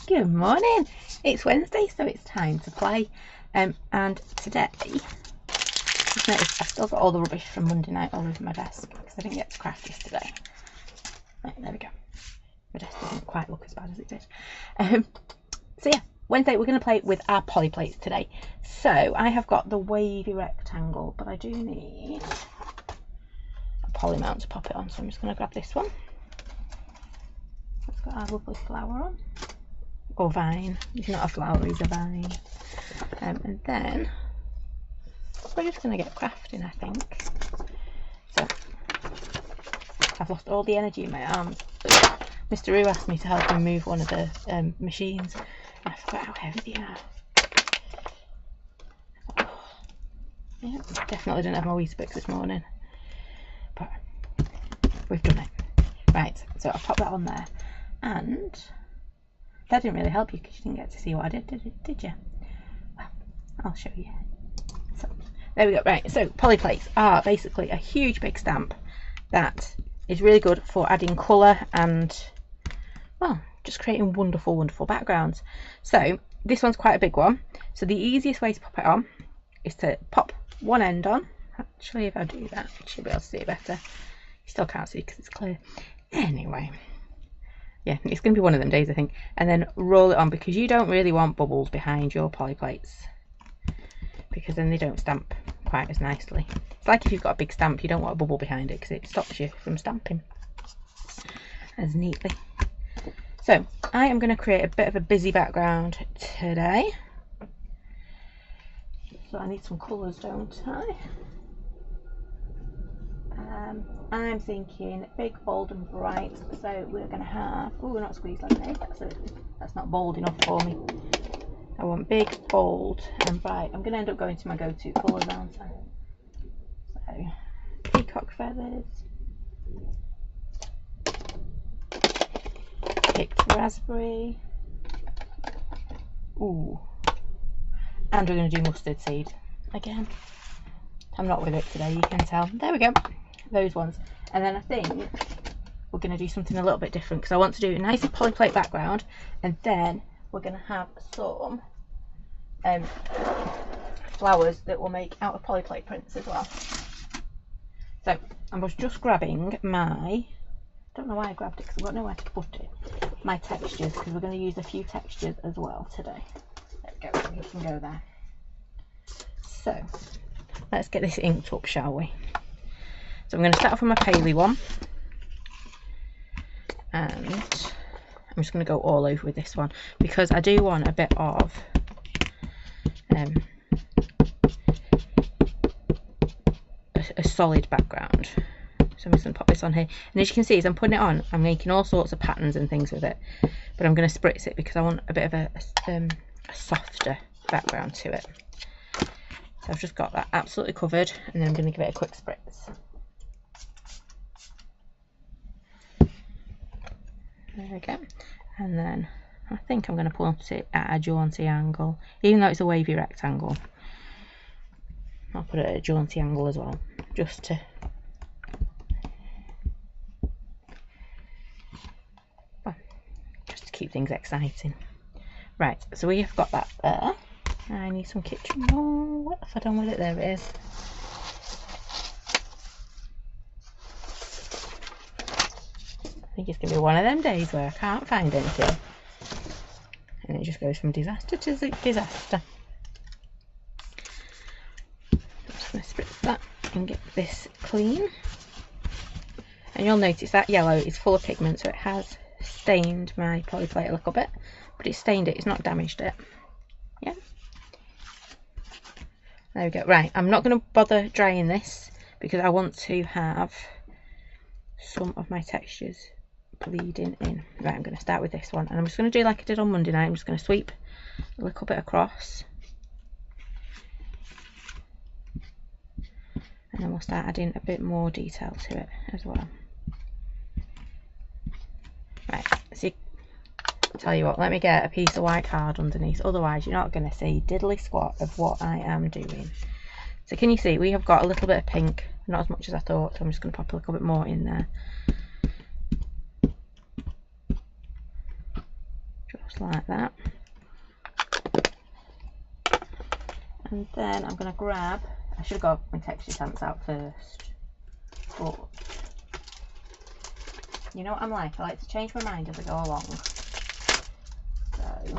Good morning. It's Wednesday, so it's time to play. And today, just noticed I've still got all the rubbish from Monday night all over my desk because I didn't get to craft yesterday. Right, there we go. My desk doesn't quite look as bad as it did. So yeah, Wednesday we're going to play with our poly plates today. So I have got the wavy rectangle, but I do need a poly mount to pop it on. So I'm just going to grab this one. It's got our lovely flower on. Or vine. He's not a flower, he's a vine. And then we're just going to get crafting, I think. So I've lost all the energy in my arms. Mr. Roo asked me to help him move one of the machines. I forgot how heavy they are. Yeah, definitely didn't have my wee spicks this morning. But we've done it. Right, so I'll pop that on there. And that didn't really help you because you didn't get to see what I did you? Well, I'll show you. So there we go. Right, so poly plates are basically a huge big stamp that is really good for adding colour and, well, just creating wonderful, wonderful backgrounds. So this one's quite a big one. So the easiest way to pop it on is to pop one end on. Actually, if I do that, you should be able to see it better. You still can't see because it's clear. Anyway. Yeah, it's going to be one of them days, I think. And then roll it on because you don't really want bubbles behind your poly plates because then they don't stamp quite as nicely. It's like if you've got a big stamp, you don't want a bubble behind it because it stops you from stamping as neatly. So I am going to create a bit of a busy background today. So I need some colours, don't I? I'm thinking big, bold and bright, so we're going to have, oh, we're not squeezed lemonade, that's not bold enough for me. I want big, bold and bright. I'm going to end up going to my go-to colours, aren't I? So, peacock feathers, picked raspberry, ooh, and we're going to do mustard seed again. I'm not with it today, you can tell. There we go. Those ones. And then I think we're going to do something a little bit different because I want to do a nice poly plate background, and then we're going to have some flowers that we'll make out of poly plate prints as well. So I was just grabbing my, don't know why I grabbed it because I've got nowhere to put it, my textures, because we're going to use a few textures as well today. There we go, we can go there. So let's get this inked up, shall we? So I'm going to start off with my paley one, and I'm just going to go all over with this one because I do want a bit of a solid background. So I'm just going to pop this on here, and as you can see, as I'm putting it on, I'm making all sorts of patterns and things with it, but I'm going to spritz it because I want a bit of a softer background to it. So I've just got that absolutely covered, and then I'm going to give it a quick spritz. There we go. And then I think I'm going to put it at a jaunty angle, even though it's a wavy rectangle. I'll put it at a jaunty angle as well, just to keep things exciting. Right, so we have got that there. I need some kitchen. Oh, what have I done with it? There it is. I think it's going to be one of them days where I can't find anything. And it just goes from disaster to disaster. I'm just going to spritz that and get this clean. And you'll notice that yellow is full of pigment, so it has stained my poly plate a little bit. But it's stained it, it's not damaged it. Yeah. There we go. Right, I'm not going to bother drying this because I want to have some of my textures bleeding in. Right, I'm going to start with this one, and I'm just going to do like I did on Monday night. I'm just going to sweep a little bit across, and then we'll start adding a bit more detail to it as well. Right, so I'll tell you what, let me get a piece of white card underneath, otherwise you're not going to see diddly squat of what I am doing. So can you see we have got a little bit of pink, not as much as I thought, so I'm just going to pop a little bit more in there. just like that. And then I'm going to grab, I should have got my texture stamps out first, but you know what I'm like, I like to change my mind as I go along. So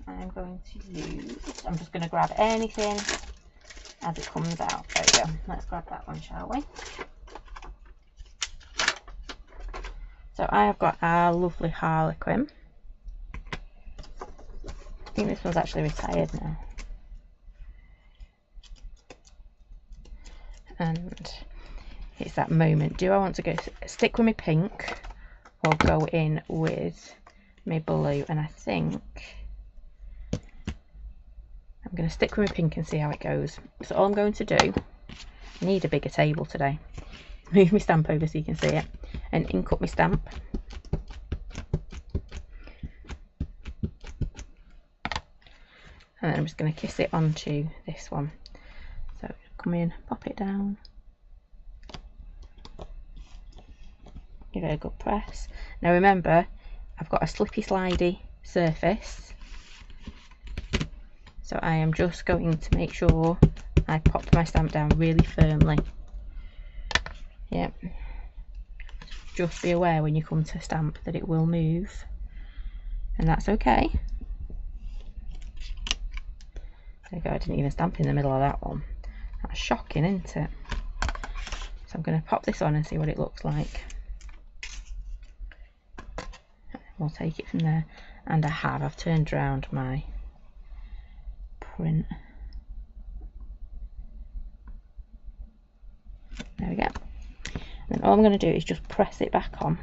I'm going to use, I'm just going to grab anything as it comes out. There we go, let's grab that one, shall we? So I have got our lovely Harlequin. I think this one's actually retired now. And it's that moment. Do I want to go stick with my pink or go in with my blue? And I think I'm going to stick with my pink and see how it goes. So all I'm going to do, I need a bigger table today. Move my stamp over so you can see it. And ink up my stamp. And then I'm just going to kiss it onto this one. So come in, pop it down. Give it a good press. Now remember, I've got a slippy slidey surface. So I am just going to make sure I pop my stamp down really firmly. Yep. Just be aware when you come to stamp that it will move. And that's okay. There you go, I didn't even stamp in the middle of that one. That's shocking, isn't it? So I'm going to pop this on and see what it looks like. We'll take it from there. And I've turned around my print. There we go. And then all I'm going to do is just press it back on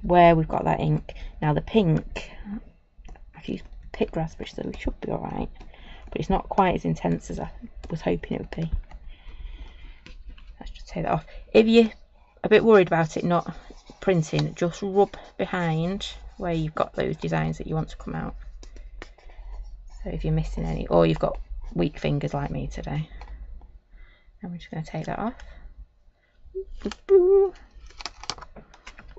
where we've got that ink. Now the pink, I've used picked raspberry, so it should be alright. But it's not quite as intense as I was hoping it would be. Let's just take that off. If you're a bit worried about it not printing, just rub behind where you've got those designs that you want to come out. So if you're missing any, or you've got weak fingers like me today. And we're just going to take that off.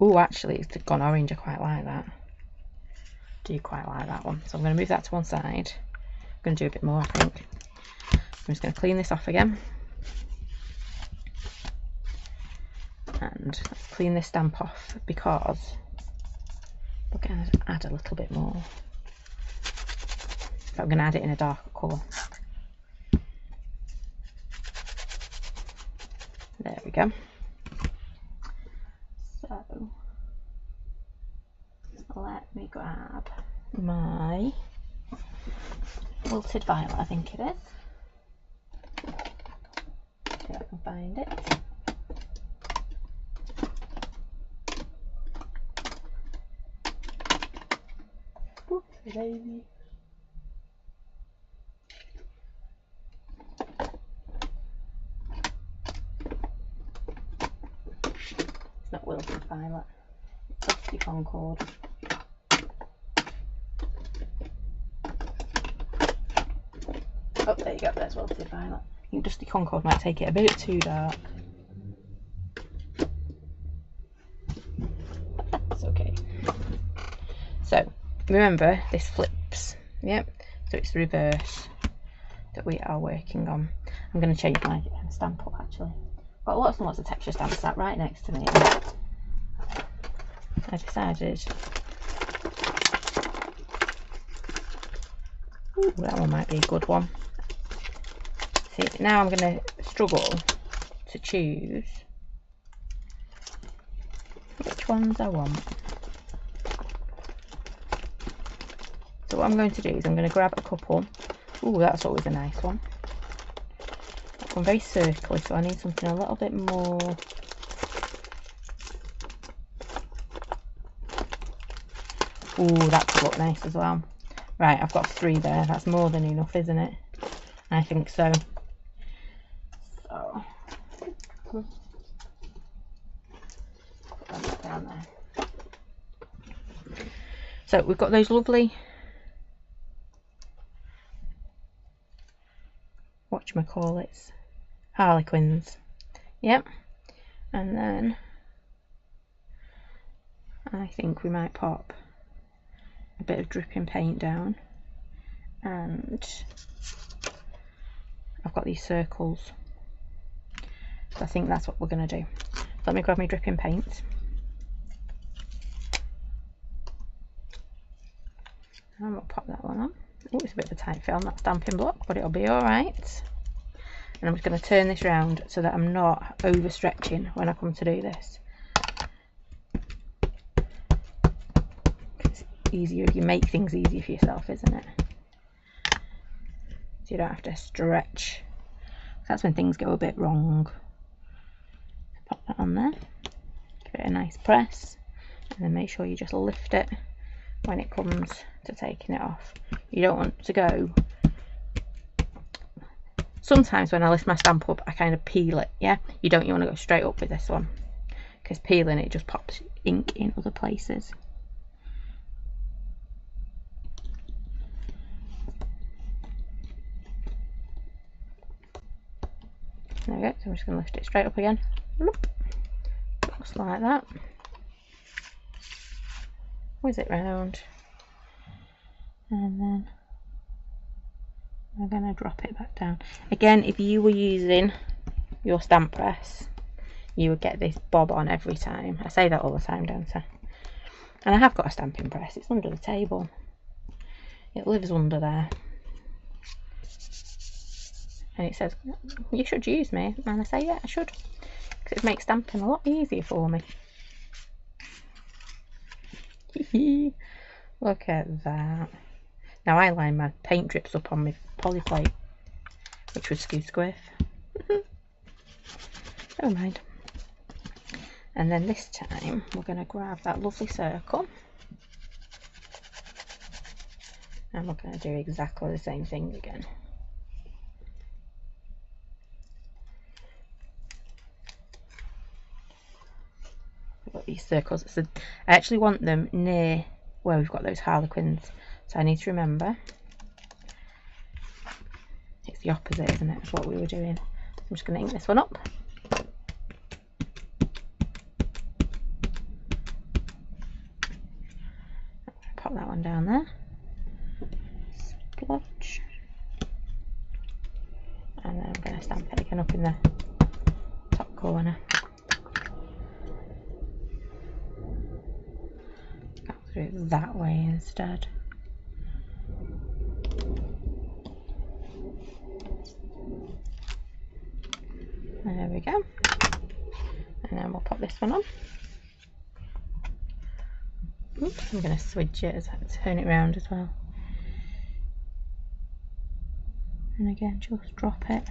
Oh, actually it's gone orange. I quite like that. Do quite like that one. So I'm going to move that to one side. I'm going to do a bit more, I think. I'm just going to clean this off again. And let's clean this stamp off because we're going to add a little bit more. But I'm going to add it in a darker colour. There we go. So let me grab my wilted violet, I think it is. See if I can find it. Whoopsie daisy. It's not wilted violet, it's dusty concord. Oh, there you go, there's wilted violet. I think dusty concord might take it a bit too dark. That's okay. So, remember, this flips. Yep, so it's the reverse that we are working on. I'm going to change my stamp up actually. Got lots and lots of texture stamps sat right next to me. I decided, ooh, that one might be a good one. See, now I'm going to struggle to choose which ones I want. So what I'm going to do is I'm going to grab a couple. Ooh, that's always a nice one. That one very circly, so I need something a little bit more. Ooh, that could look nice as well. Right, I've got 3 there. That's more than enough, isn't it? I think so. So, put that down there. So we've got those lovely, whatchamacallits, harlequins. Yep. And then I think we might pop a bit of dripping paint down, and I've got these circles, so I think that's what we're going to do. Let me grab my dripping paint. And we'll pop that one on. Oh, it's a bit of a tight fit on that stamping block, but it'll be alright. And I'm just going to turn this round so that I'm not overstretching when I come to do this. It's easier if you make things easier for yourself, isn't it? So you don't have to stretch. That's when things go a bit wrong. Pop that on there. Give it a nice press. And then make sure you just lift it when it comes to taking it off. You don't want to go. Sometimes when I lift my stamp up, I kind of peel it, yeah? You want to go straight up with this one, because peeling it just pops ink in other places. There we go, so I'm just going to lift it straight up again. Looks like that. Whiz it round. And then we're going to drop it back down. Again, if you were using your stamp press, you would get this bob on every time. I say that all the time, don't I? And I have got a stamping press. It's under the table. It lives under there. And it says, you should use me. And I say, yeah, I should. Because it makes stamping a lot easier for me. Look at that. Now I line my paint drips up on my polyplate, which was squiff. Never mind. And then this time we're going to grab that lovely circle, and we're going to do exactly the same thing again. We've got these circles. So I actually want them near where we've got those harlequins, so I need to remember it's the opposite, isn't it, of what we were doing. So I'm just going to ink this one up. Pop that one down there. Splodge. And then I'm going to stamp it again up in the top corner. Go through it that way instead. There we go. And then we'll pop this one on. Oops, I'm going to switch it as I turn it around as well. And again, just drop it.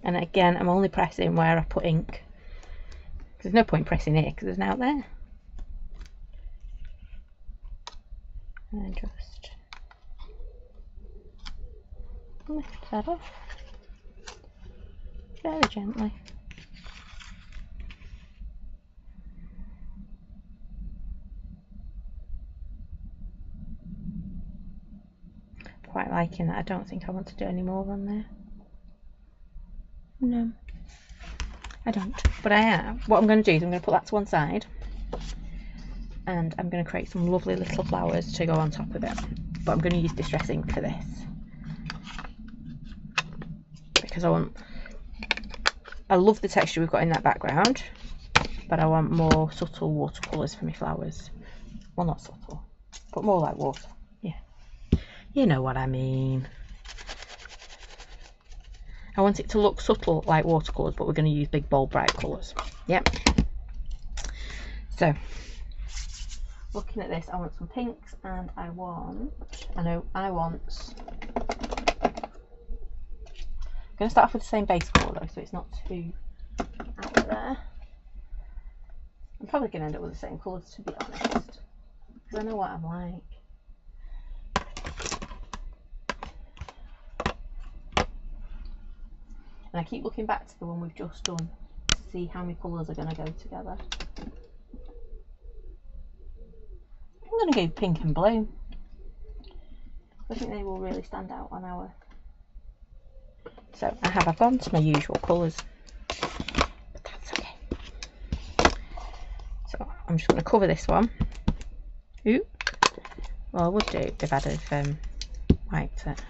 And again, I'm only pressing where I put ink. There's no point pressing here because there's an out there. And then just lift that off very gently. Quite liking that. I don't think I want to do any more on there. No, I don't, but I am. What I'm going to do is I'm going to put that to one side, and I'm going to create some lovely little flowers to go on top of it. But I'm going to use distress ink for this because I love the texture we've got in that background, but I want more subtle watercolours for my flowers. Well, not subtle, but more like water. Yeah, you know what I mean. I want it to look subtle like watercolours, but we're going to use big, bold, bright colours. Yep. So, looking at this, I want some pinks, and I want, I'm going to start off with the same base colour though, so it's not too out there. I'm probably going to end up with the same colours, to be honest, because I know what I'm like. And I keep looking back to the one we've just done to see how many colours are going to go together. I'm going to go pink and blue. I think they will really stand out on our... So I've gone to my usual colours, but that's okay. I'm just going to cover this one. Ooh. Well, I would do if I'd have wiped it.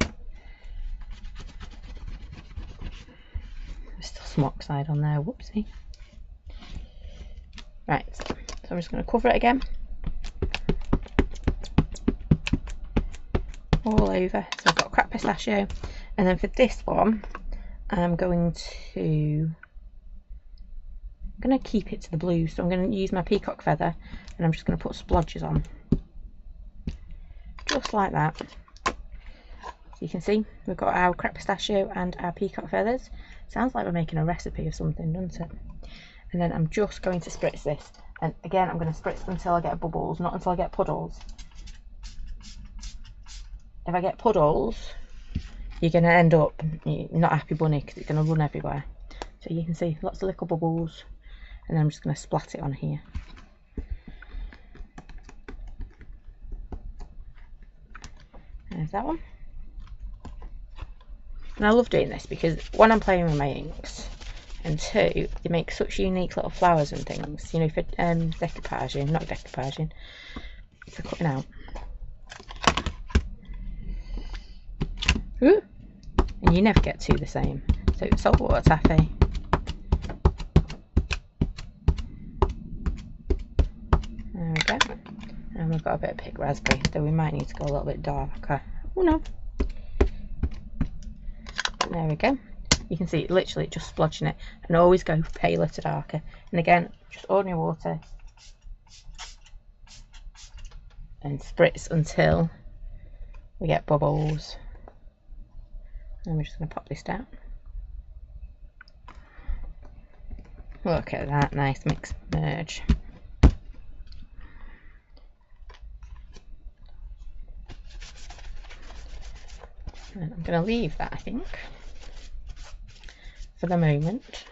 There's still some oxide on there, whoopsie. Right, so I'm just going to cover it again. All over. So I've got cracked pistachio. And then for this one, I'm going to keep it to the blue. So I'm going to use my peacock feather and I'm just going to put splodges on. Just like that. So you can see we've got our cracked pistachio and our peacock feathers. Sounds like we're making a recipe of something, doesn't it? And then I'm just going to spritz this. And again, I'm going to spritz until I get bubbles, not until I get puddles. If I get puddles, you're going to end up not happy bunny because it's going to run everywhere. So you can see lots of little bubbles. And then I'm just going to splat it on here. There's that one. And I love doing this because one, I'm playing with my inks, and two, they make such unique little flowers and things, you know, for decoupaging, not decoupaging, for cutting out. Ooh. And you never get two the same. So saltwater taffy. There we go. And we've got a bit of pink raspberry, so we might need to go a little bit darker. Oh no. There we go. You can see it literally just splodging it, and always go paler to darker. And again, just ordinary water and spritz until we get bubbles. And we're just going to pop this down. Look at that nice mixed merge. And I'm going to leave that, I think, for the moment.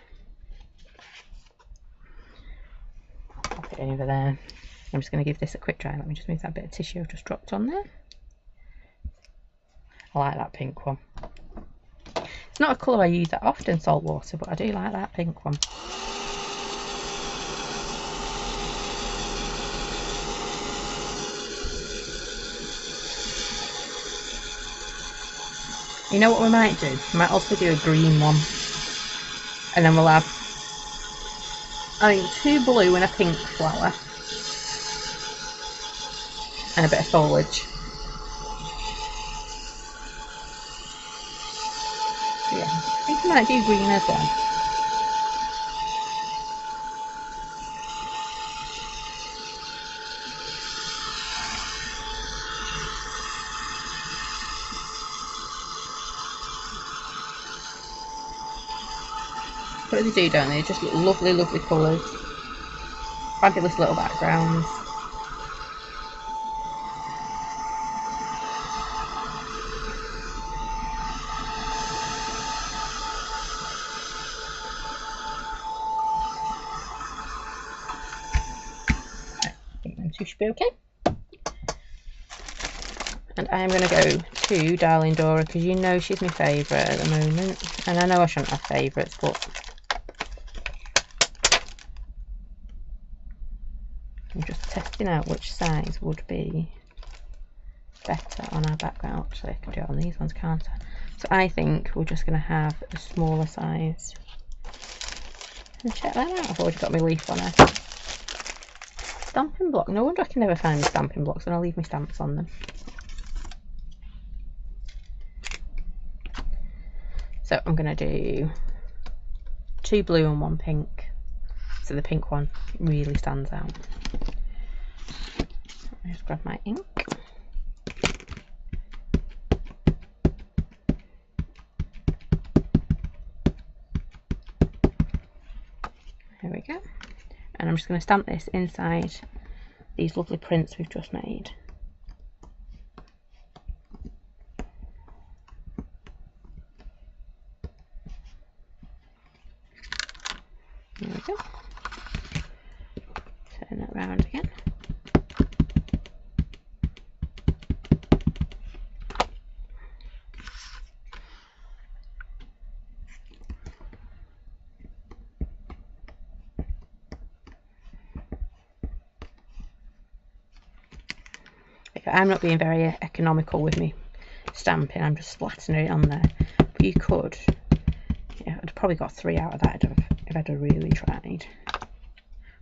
Pop it over there. I'm just going to give this a quick dry. Let me just move that bit of tissue I've just dropped on there. I like that pink one. It's not a colour I use that often, salt water, but I do like that pink one. You know what we might do? We might also do a green one. And then we'll have, I think, 2 blue and a pink flower. And a bit of foliage. So yeah, I think I might do green as well. But they do, don't they? Just look lovely, lovely colours. Fabulous little backgrounds. I think them two should be okay. And I am going to go to Darling Dora because you know she's my favourite at the moment. And I know I shouldn't have favourites, but I'm just testing out which size would be better on our background. Actually, I can do it on these ones, can't I? So I think we're just going to have a smaller size. And check that out. I've already got my leaf on it. Stamping block. No wonder I can never find my stamping blocks and I'll leave my stamps on them. So I'm going to do 2 blue and 1 pink. So the pink one really stands out. I'll just grab my ink. There we go. And I'm just going to stamp this inside these lovely prints we've just made. There we go. Turn that round again. But I'm not being very economical with me stamping, I'm just splattering it on there. But you could, yeah, I'd probably got 3 out of that if I'd have really tried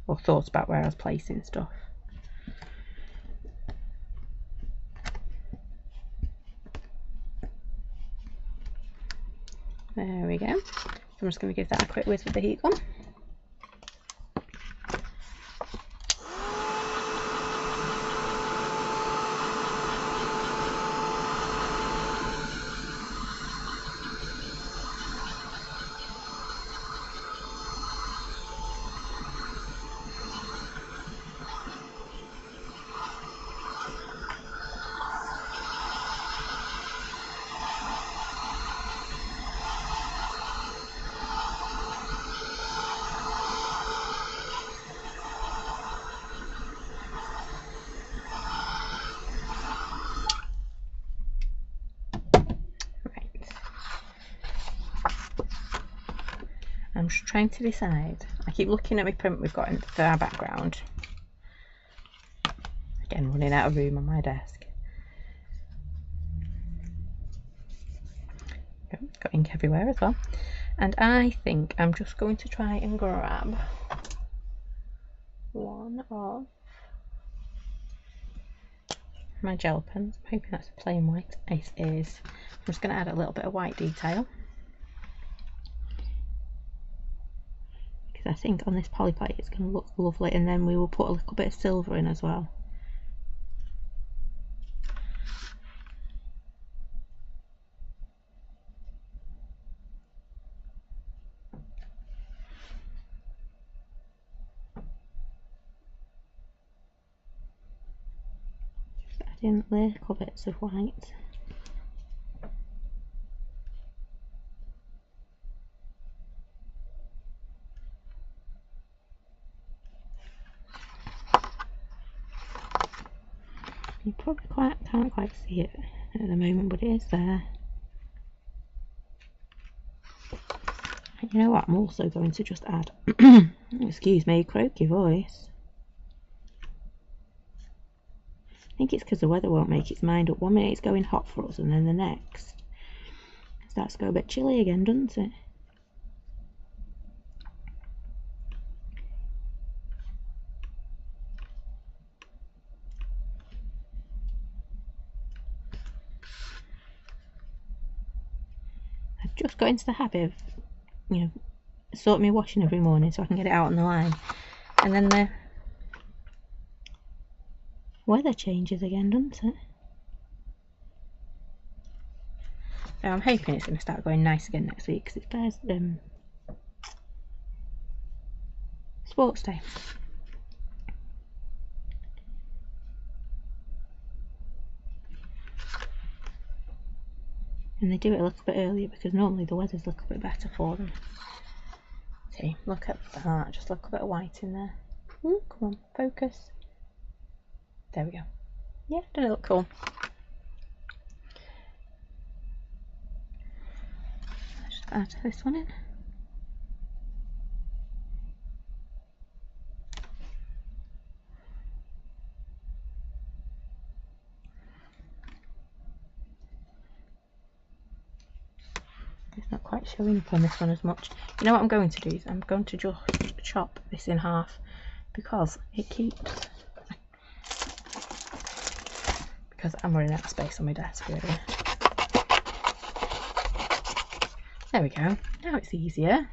or thought about where I was placing stuff. There we go. So I'm just going to give that a quick whiz with the heat gun. I'm just trying to decide. I keep looking at my print we've got for our background. Again, running out of room on my desk. It's got ink everywhere as well. And I think I'm just going to try and grab one of my gel pens. I'm hoping that's a plain white. It is. I'm just going to add a little bit of white detail. I think on this poly plate it's going to look lovely, and then we will put a little bit of silver in as well. Just adding little bits of white. You probably can't quite see it at the moment, but it is there. And you know what, I'm also going to just add, excuse me, croaky voice. I think it's because the weather won't make its mind up. 1 minute it's going hot for us, and then the next it starts to go a bit chilly again, doesn't it? I've just got into the habit of, you know, sorting my washing every morning so I can get it out on the line, and then the weather changes again, doesn't it? So I'm hoping it's going to start going nice again next week, because it's Bear's sports day. And they do it a little bit earlier because normally the weather's a little bit better for them. See, look at that, just a little bit of white in there. Ooh, come on, focus. There we go. Yeah, doesn't it look cool? Let's just add this one in. It's not quite showing up on this one as much. You know what I'm going to do is I'm going to just chop this in half, because it keeps, because I'm running out of space on my desk really. There we go. Now it's easier.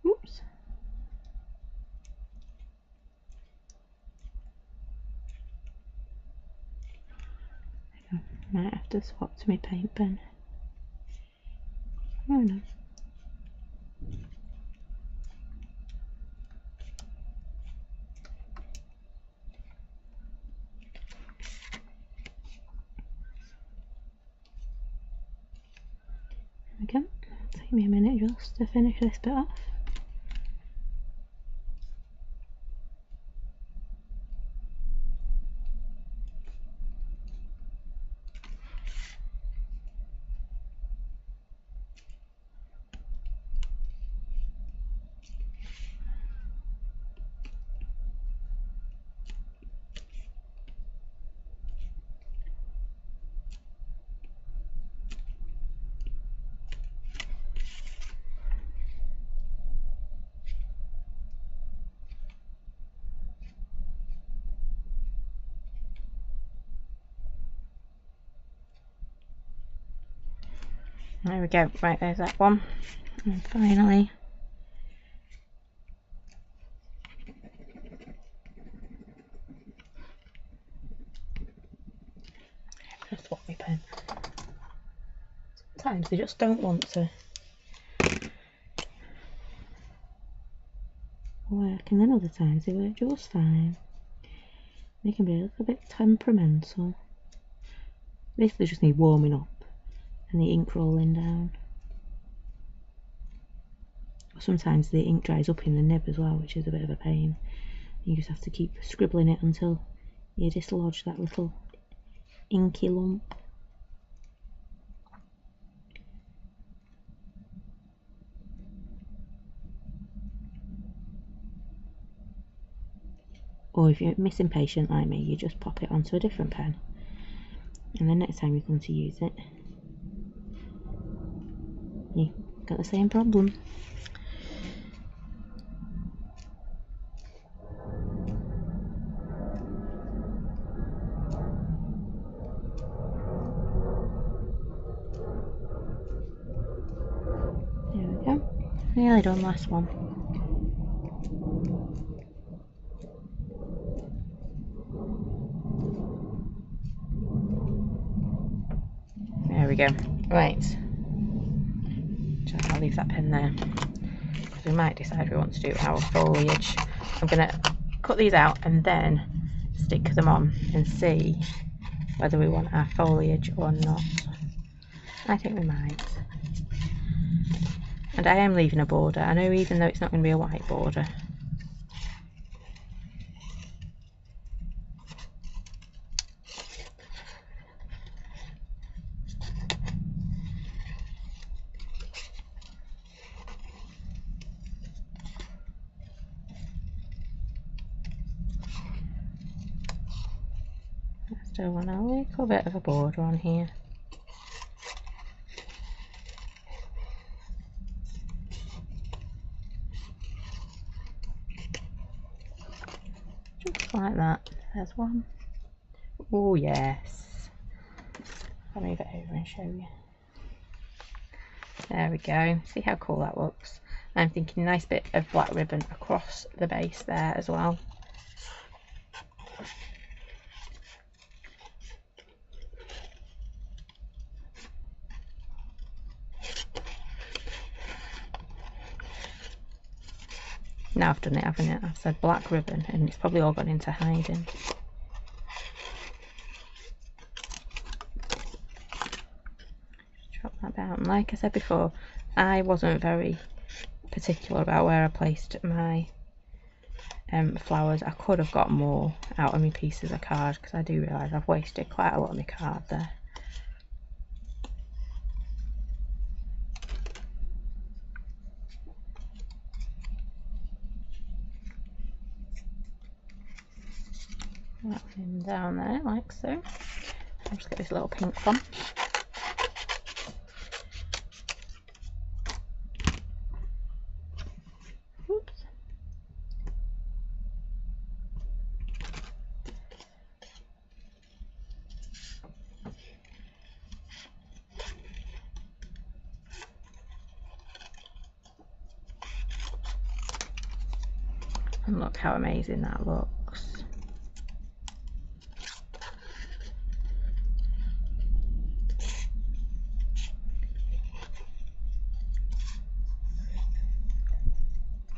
Oops. Might have to swap to my paint pen. Oh no. Okay, take me a minute just to finish this bit off. There we go. Right, there's that one. And finally, I'm gonna swap my pen. Sometimes they just don't want to work, and then other times they work just fine. They can be a little bit temperamental. Basically just need warming up and the ink rolling down. Sometimes the ink dries up in the nib as well, which is a bit of a pain. You just have to keep scribbling it until you dislodge that little inky lump. Or if you're impatient like me, you just pop it onto a different pen, and then next time you come to use it, you've got the same problem. There we go. Nearly done, last one. There we go. Right. I'll leave that pen there because we might decide we want to do our foliage. I'm going to cut these out and then stick them on and see whether we want our foliage or not. I think we might. And I am leaving a border. I know, even though it's not going to be a white border. I still want a little bit of a border on here. Just like that. There's one. Oh yes. I'll move it over and show you. There we go. See how cool that looks. I'm thinking nice bit of black ribbon across the base there as well. Now I've done it, haven't it? I've said black ribbon and it's probably all gone into hiding. Just drop that down. Like I said before, I wasn't very particular about where I placed my flowers. I could have got more out of my pieces of card because I do realise I've wasted quite a lot of my card there. That one down there like so. I'll just get this little pink one. Oops. And look how amazing that looks.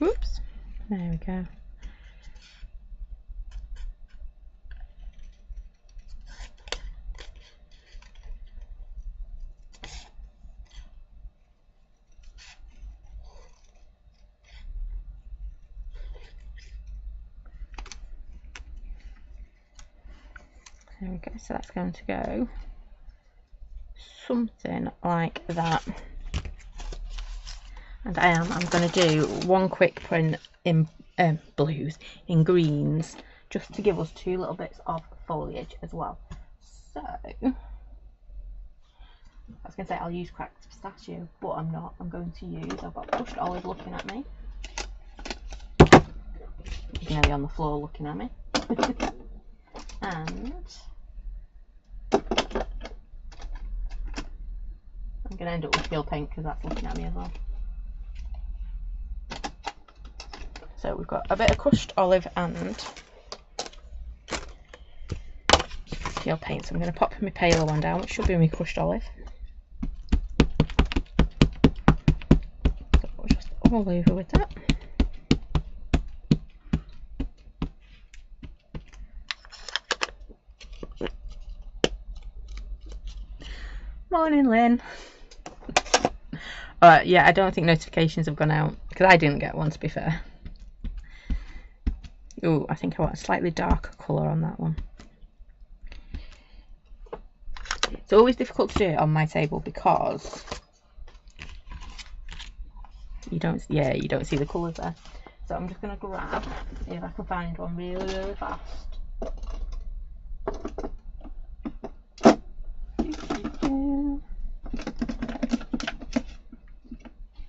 Oops, there we go. There we go, so that's going to go something like that. And I'm going to do one quick print in blues, in greens, just to give us two little bits of foliage as well. So, I was going to say I'll use cracked pistachio, but I'm not. I'm going to use, I've got pushed olive looking at me. He's nearly on the floor looking at me. And I'm going to end up with peel paint because that's looking at me as well. So we've got a bit of crushed olive and peel paint. So I'm going to pop my paler one down, which should be my crushed olive. So just all over with that. Morning, Lynn. Yeah, I don't think notifications have gone out because I didn't get one, to be fair. Oh, I think I want a slightly darker colour on that one. It's always difficult to do it on my table because you don't see the colours there. So I'm just going to grab, if I can find one really fast.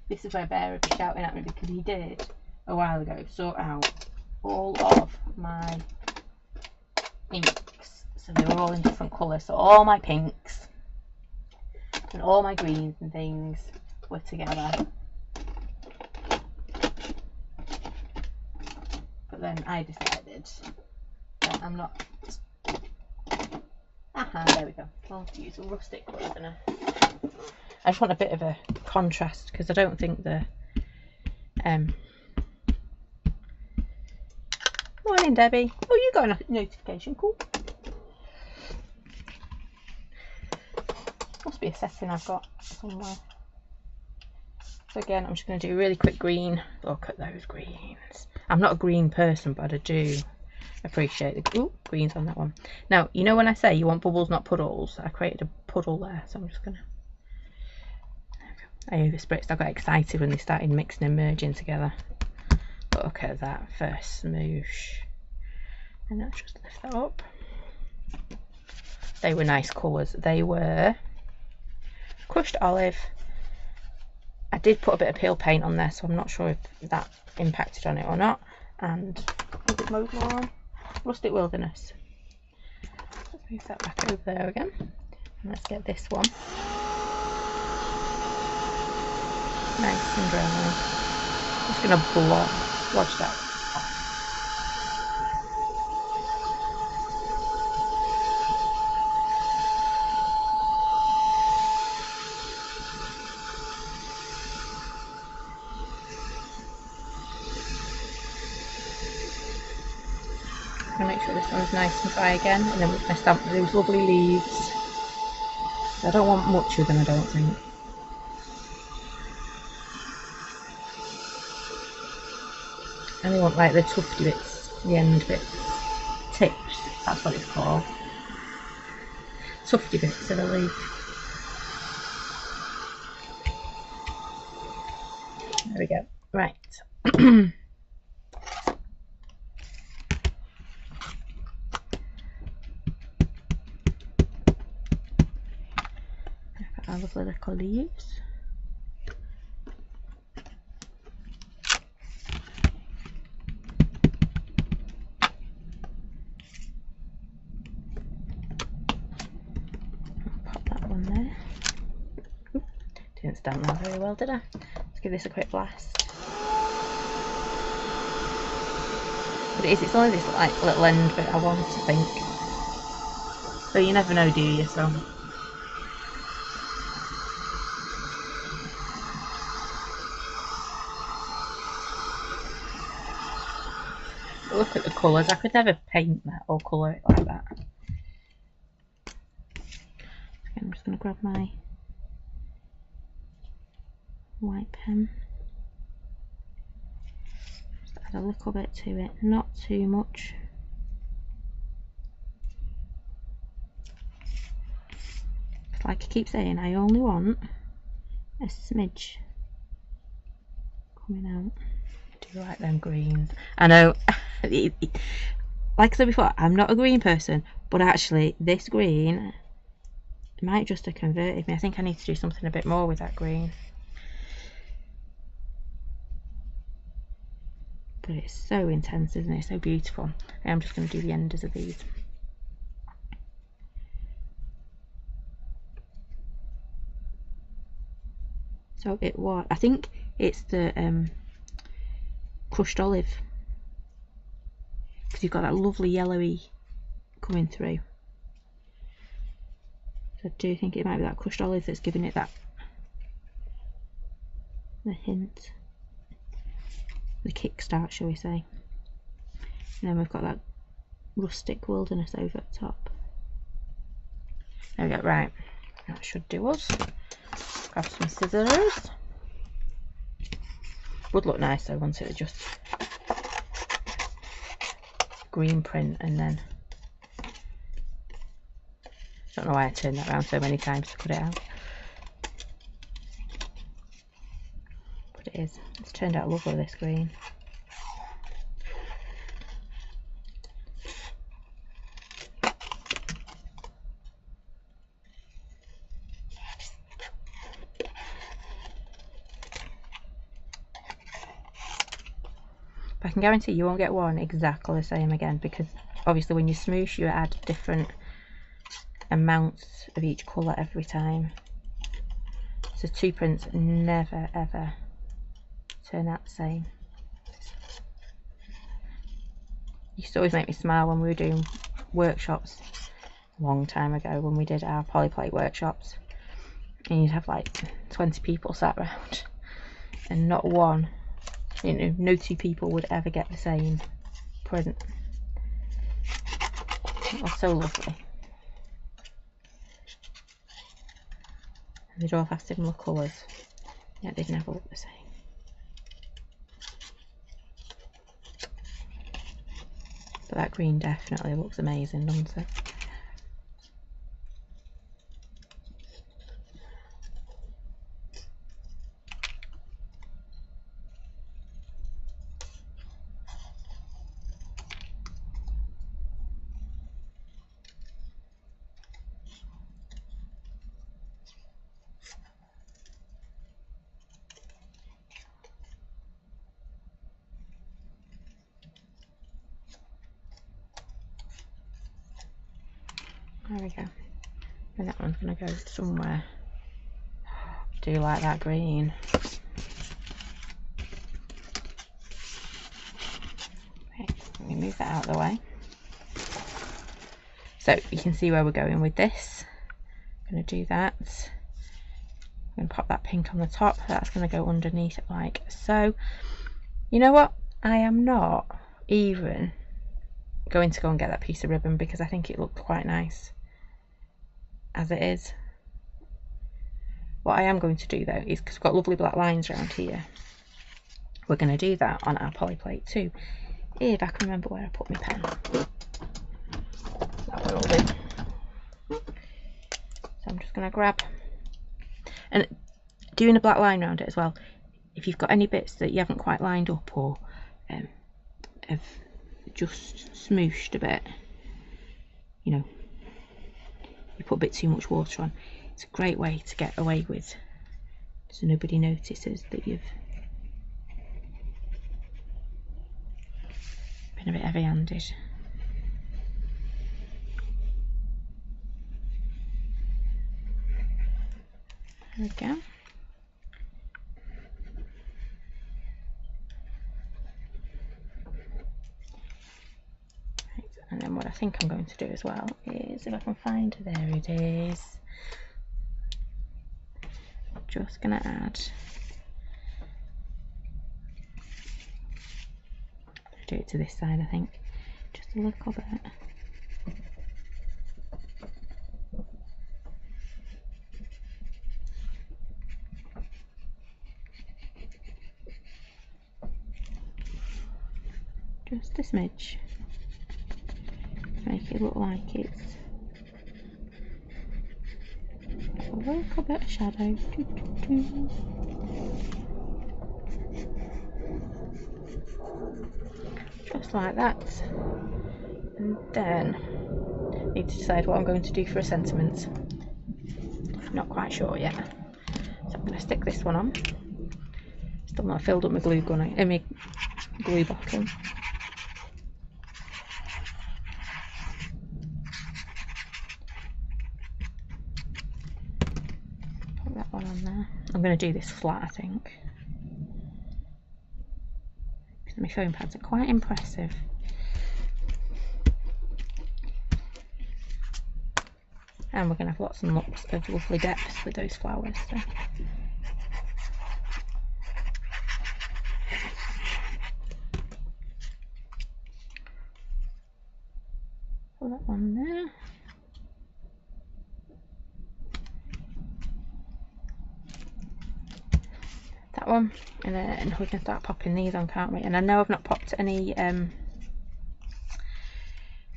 This is where Bear would be shouting at me because he did a while ago sort out all of my inks. So they were all in different colours. So all my pinks and all my greens and things were together. But then I decided that I'm not. There we go. I'll use a rustic colour than I just want a bit of a contrast because I don't think the Morning, Debbie. Oh, you got a notification. Cool. Must be a setting I've got somewhere. So again, I'm just going to do a really quick green. Look at those greens. I'm not a green person, but I do appreciate the greens on that one. Now, you know when I say you want bubbles, not puddles, I created a puddle there, so I'm just going to. I overspritzed. I got excited when they started mixing and merging together. Look at that first smoosh. And let's just lift that up. They were nice colours. They were crushed olive. I did put a bit of peel paint on there, so I'm not sure if that impacted on it or not. And was it mowed more on? Rustic Wilderness. Let's move that back over there again. And let's get this one. Nice and dry. I'm just going to blodge that off. I'm going to make sure this one's nice and dry again, and then we're going to stamp those lovely leaves. I don't want much of them, I don't think. I only want like the tufty bits, the end bits, tips, that's what it's called. Tufty bits of the leaf. There we go. Right. Our lovely little leaves. Pop that one there. Oop, didn't stand that very well, did I? Let's give this a quick blast. But it's only this like little end bit I want to think. So you never know, do you? So. Look at the colours. I could never paint that or colour it like that. Okay, I'm just going to grab my white pen. Just add a little bit to it, not too much. Like I keep saying, I only want a smidge coming out. I do like them greens. I know. Like I said before, I'm not a green person, but actually this green might just have converted me. I think I need to do something a bit more with that green. But it's so intense, isn't it? So beautiful. I'm just going to do the enders of these. So it was, I think it's the crushed olive, because you've got that lovely yellowy coming through. So I do think it might be that crushed olive that's giving it that, the hint, the kickstart, shall we say. And then we've got that rustic wilderness over at the top. There we go, right, that should do us. Grab some scissors. Would look nice though, wouldn't it? Just green print, and then don't know why I turned that around so many times to cut it out, but it is. It's turned out lovely, this green. But I can guarantee you won't get one exactly the same again, because obviously when you smoosh you add different amounts of each colour every time. So 2 prints never ever turn out the same. It used to always make me smile when we were doing workshops a long time ago, when we did our polyplate workshops, and you'd have like 20 people sat around and not one, you know, no 2 people would ever get the same print. It was so lovely. And they'd all have similar colours, yet they'd never look the same. But that green definitely looks amazing, doesn't it? There we go. And that one's going to go somewhere. I do like that green. Okay, let me move that out of the way. So you can see where we're going with this. I'm going to do that. I'm going to pop that pink on the top. That's going to go underneath it like so. You know what? I am not even going to go and get that piece of ribbon, because I think it looked quite nice as it is. What I am going to do though is, because we've got lovely black lines around here, we're going to do that on our polyplate too, if I can remember where I put my pen. That one will do. So I'm just going to grab, and doing a black line around it as well, if you've got any bits that you haven't quite lined up or have just smooshed a bit, you know, you put a bit too much water on, it's a great way to get away with, so nobody notices that you've been a bit heavy-handed. There we go. And then what I think I'm going to do as well is, if I can find, there it is, I'm just going to add, do it to this side I think, just a little bit. Just a smidge. Make it look like it's a little bit of shadow. Just like that. And then I need to decide what I'm going to do for a sentiment. Not quite sure yet. So I'm going to stick this one on. Still not filled up my glue gun, my glue bottle. one on there. I'm going to do this flat, I think. My foam pads are quite impressive. And we're going to have lots and lots of lovely depth with those flowers. So. Put that one there. That one, and then we can start popping these on, can't we? And I know I've not popped any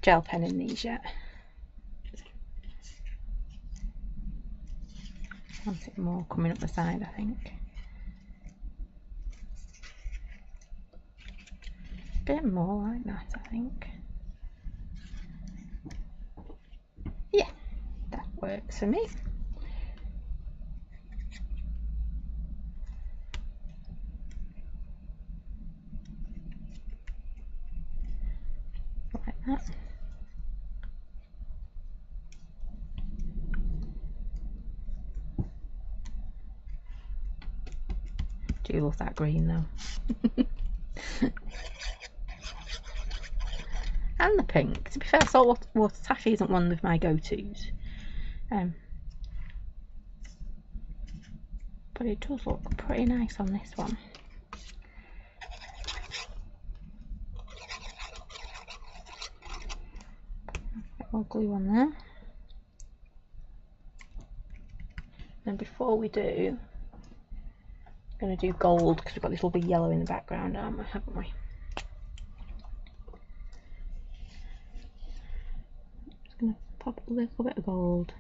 gel pen in these yet. I want it more coming up the side, I think. A bit more like that, I think. Yeah, that works for me. Like that. Do love that green though. And the pink. To be fair, saltwater taffy isn't one of my go-tos. But it does look pretty nice on this one. Bit more glue on there. And before we do, I'm going to do gold because we've got this lovely yellow in the background, haven't we? Just going to pop a little bit of gold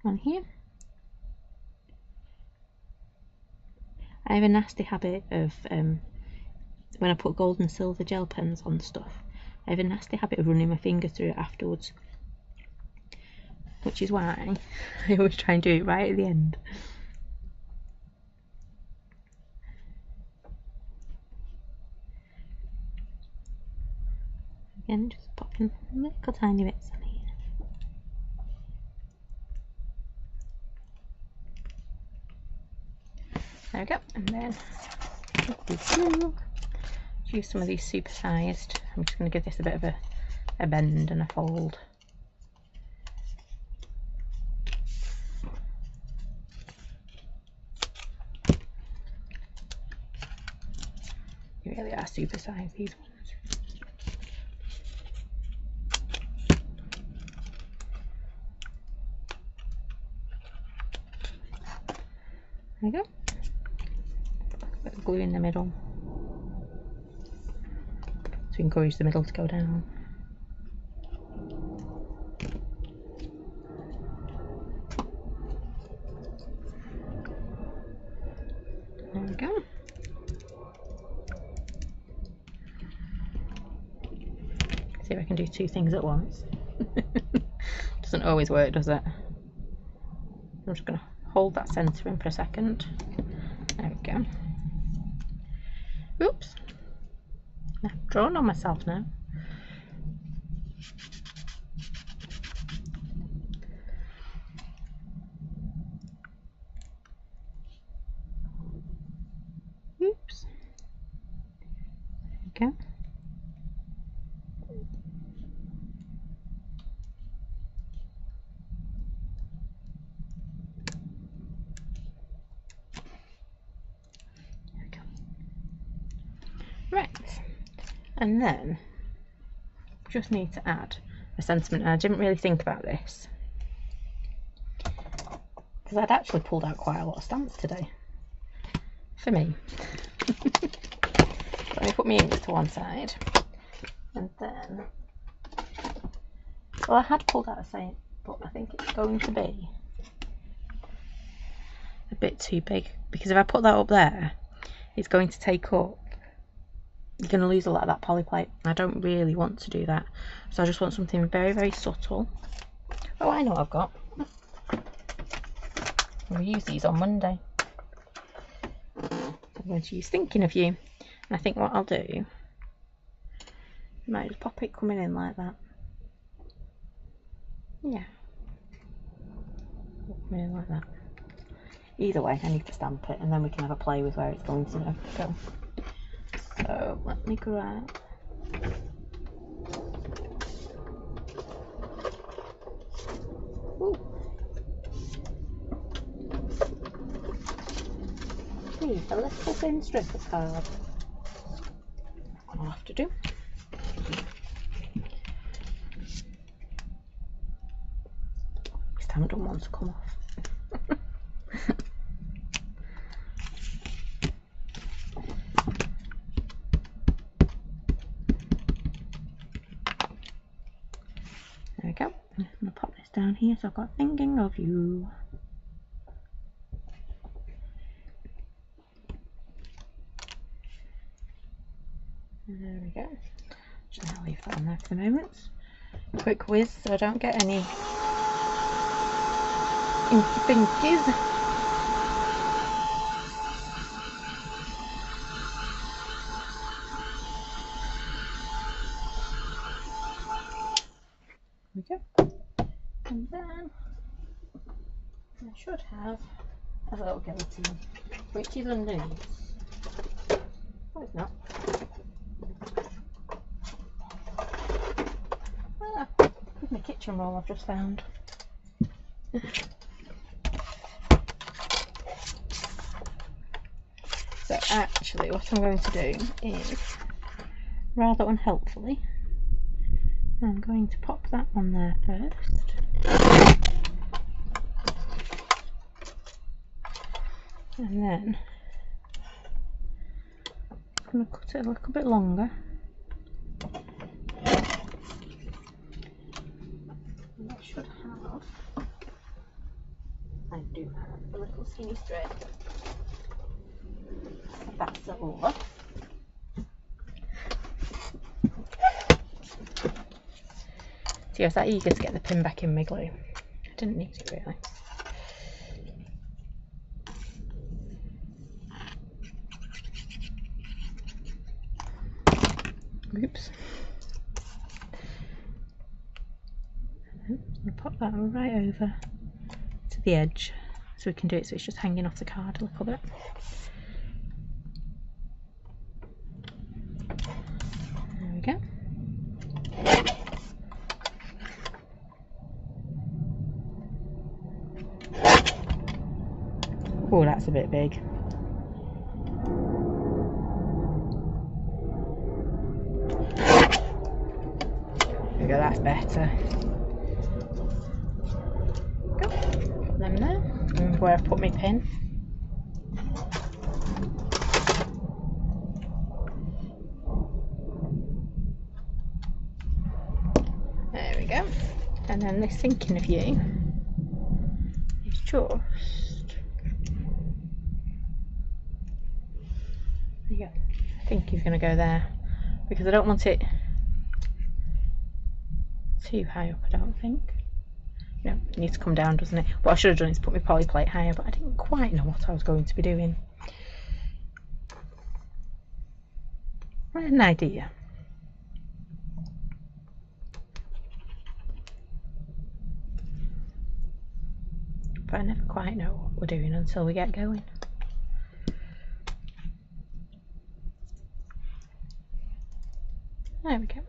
on here. I have a nasty habit of, when I put gold and silver gel pens on stuff, I have a nasty habit of running my finger through it afterwards. Which is why I always try and do it right at the end. Again, just popping little tiny bits on here. There we go, and then use some of these supersized. I'm just going to give this a bit of a bend and a fold. They really are supersized, these ones. There we go. A bit of glue in the middle to encourage the middle to go down. There we go. See if I can do two things at once. Doesn't always work, does it? I'm just going to hold that centre in for a second. There we go. Oops. I've drawn on myself now. Oops. There we go. Right, and then we just need to add a sentiment, and I didn't really think about this because I'd actually pulled out quite a lot of stamps today for me. Let me put my inks to one side, and then, well, I had pulled out a saying, but I think it's going to be a bit too big, because if I put that up there, it's going to take up, you're going to lose a lot of that polyplate. I don't really want to do that, so I just want something very, very subtle. Oh, I know what I've got. We'll use these on Monday. I'm going to use Thinking of You, and I think what I'll do, I might just pop it coming in like that. Yeah. really like that. Either way, I need to stamp it and then we can have a play with where it's going to go. So let me grab. Ooh. Please, a little thin strip of card. I'll have to do. This time I don't want to come off. There we go. I'm just going to pop this down here so I've got thinking of you. There we go. Just I'll leave that on there for the moment. Quick whiz so I don't get any inky pinkies. There we go. And then I should have a little guillotine, which is underneath. Oh, it's not. Ah, with my kitchen roll I've just found. So actually what I'm going to do is, rather unhelpfully, I'm going to pop that on there first. And then I'm going to cut it a little bit longer. And I should have, I do have a little skinny thread. That's silver. See, I was that eager to get the pin back in my glue. I didn't need it really. Oops. I'm going to pop that right over to the edge so we can do it so it's just hanging off the card a little bit. There we go. Oh, that's a bit big. There we go, that's better. Go. Put them there. And where I've put my pin. There we go. And then this thinking of you is just, there you go. I think he's going to go there because I don't want it too high up, I don't think. No, it needs to come down, doesn't it? What I should have done is put my poly plate higher, but I didn't quite know what I was going to be doing. I had an idea. But I never quite know what we're doing until we get going. There we go.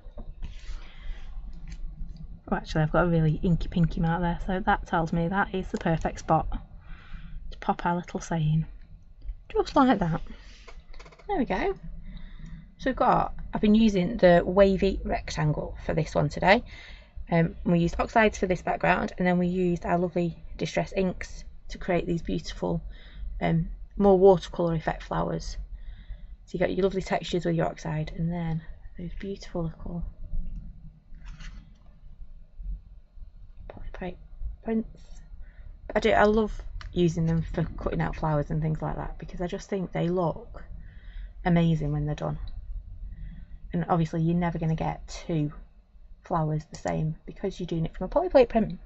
Oh, actually I've got a really inky pinky mark there, so that tells me that is the perfect spot to pop our little saying. Just like that. There we go. So we've got, I've been using the wavy rectangle for this one today. We used oxides for this background, and then we used our lovely distress inks to create these beautiful more watercolour effect flowers. So you got your lovely textures with your oxide, and then those beautiful little polyplate prints. I love using them for cutting out flowers and things like that because I just think they look amazing when they're done. And obviously you're never going to get two flowers the same because you're doing it from a polyplate print.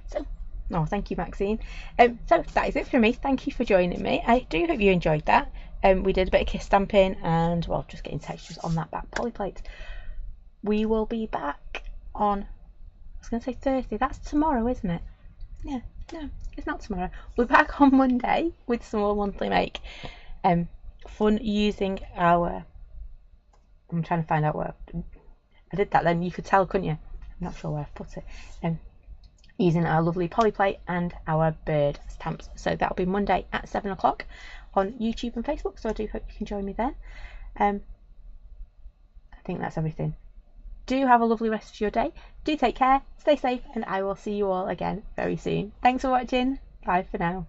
So, oh, thank you, Maxine. So that is it for me. Thank you for joining me. I do hope you enjoyed that. We did a bit of kiss stamping and, well, just getting textures on that back polyplate. We will be back on, I was going to say Thursday. That's tomorrow, isn't it? Yeah. No, it's not tomorrow. We're back on Monday with some more monthly make. Fun using our... I'm trying to find out where I did that then. You could tell, couldn't you? I'm not sure where I've put it. Using our lovely polyplay and our bird stamps. So that'll be Monday at 7 o'clock on YouTube and Facebook. So I do hope you can join me then. I think that's everything. Do have a lovely rest of your day. Do take care, stay safe, and I will see you all again very soon. Thanks for watching. Bye for now.